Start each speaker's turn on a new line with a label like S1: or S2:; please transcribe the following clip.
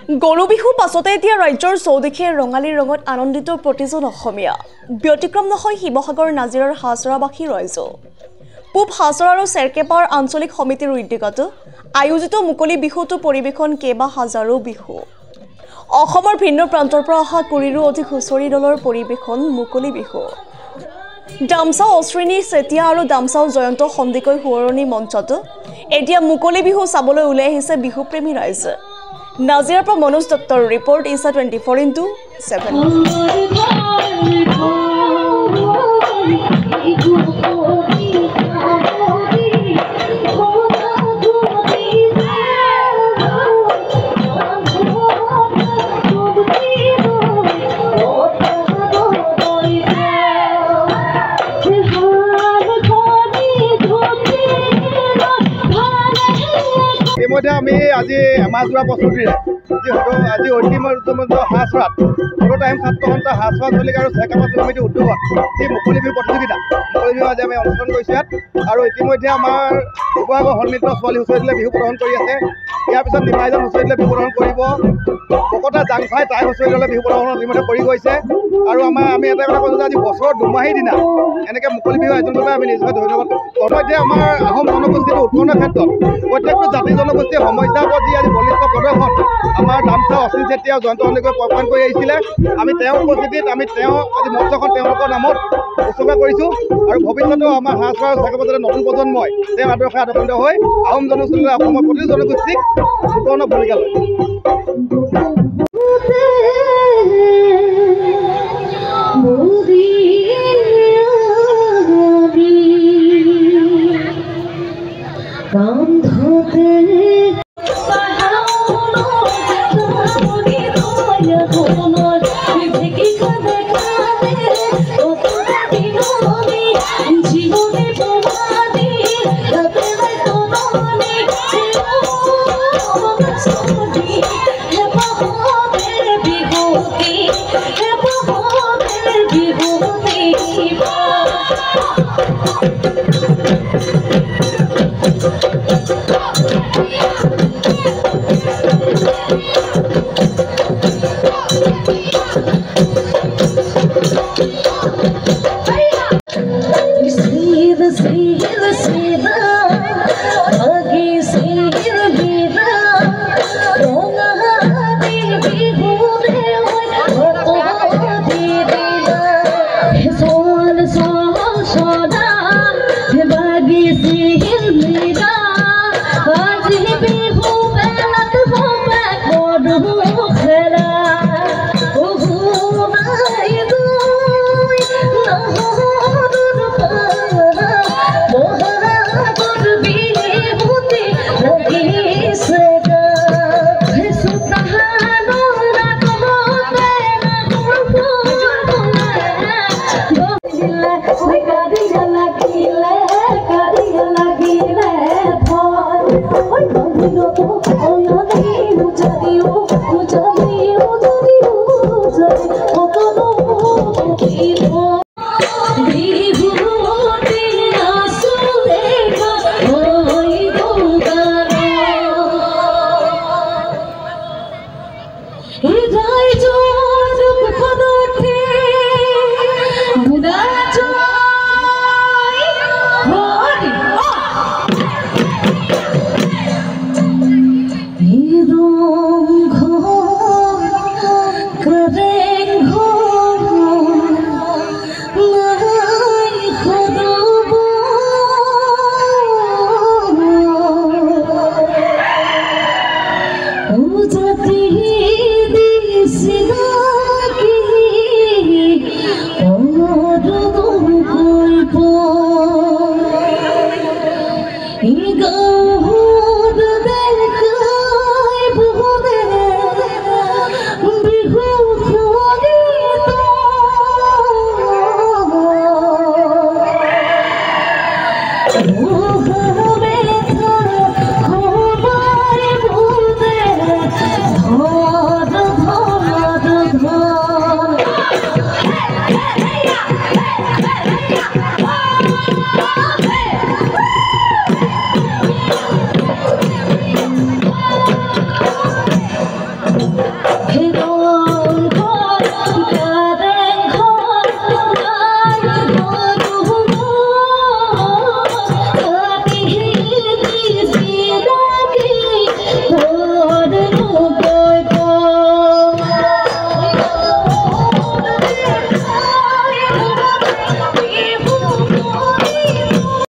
S1: গৰু বিহু পাছতে এতিয়া ৰাজ্যৰ চৌদিশে ৰঙালী ৰঙত আনন্দিত প্ৰতিজন অসমীয়া ব্যতিক্ৰম নহয় শিৱসাগৰ নাজিৰাৰ হাছৰাবাসী ৰাইজ পূব হাছৰা আৰু চেৰকেপাৰ আঞ্চলিক সমিতিৰ উদ্যোগত আয়োজিত মুকলি বিহুটো পৰিৱেশন কেইবা হাজাৰো বিহু অসমৰ ভিন্ন প্ৰান্তৰ পৰা অহা কুৰিৰো অধিক হুঁচৰি দলৰ পৰিৱেশন মুকলি বিহু ডামচাও অশ্বিনী চেতিয়া আৰু ডামচাও জয়ন্ত সন্দিকৈ সুৱৰণী মঞ্চত এতিয়া মুকলি বিহু চাবলৈ ওলাই আহিছে বিহুপ্ৰেমী ৰাইজ নাজিৰাৰ পৰা মনোজ দত্তৰ ৰিপৰ্ট ইছা 24x7
S2: ইতিমধ্যে আমি আজি এমাহজোৰা প্ৰস্তুতিৰে আজি ঐতিহ্য হাছৰাত সৰু টাইম ছাত্ৰ সন্থা হাছৰা চলিক আৰু চেৰকেপা সমিতিৰ উদ্যোগত যি মুকলি বিহু প্ৰতিযোগিতা মুকলি বিহু আজি আমি অনুষ্ঠান কৰিছোঁ ইয়াত আৰু ইতিমধ্যে আমাৰ শিৱসাগৰ সন্মিত্ৰ ছোৱালী হুঁচৰি দিলে বিহু প্ৰদৰ্শন কৰি আছে ইয়াৰ পিছত নিমাইজন হুঁচৰি দিলে বিহু প্ৰদৰ্শন কৰিব বকতা জাংফাই তাই হুঁচৰি দলে বিহু প্ৰদৰ্শন ইতিমধ্যে কৰি গৈছে আৰু আমি এটা কথা কৈছোঁ যে আজি বছৰৰ দুমাহীৰ দিনা এনেকৈ মুকলি বিহু আয়োজন কৰিবলৈ আমি নিজকে ধন্যবাদ প্ৰথমতে আমাৰ আহোম জনগোষ্ঠীৰ উৎপন্নৰ ক্ষেত্ৰত প্ৰত্যেকটো জাতি জনগোষ্ঠীৰ সমস্যাৰ ওপৰত যি আজি বলিষ্ঠ প্ৰদৰ্শন আমাৰ ডামচাও অশ্বিনী চেতিয়া জয়ন্ত সন্দিকৈ প্ৰদান কৰি আহিছিলে আমি তেওঁৰ উপস্থিতিত আজি মঞ্চখন তেওঁলোকৰ নামত উৎসৰ্গা কৰিছোঁ আৰু ভৱিষ্যতেও আমাৰ হাছৰা আৰু চেৰকেপা যাতে নতুন প্ৰজন্মই তেওঁৰ আদৰ্শে আদৰ্শিত হৈ আহোম জনগোষ্ঠীলৈ অসমৰ প্ৰতিটো জনগোষ্ঠীক উৎপন্ন ভূমিকা লয়
S3: Oh,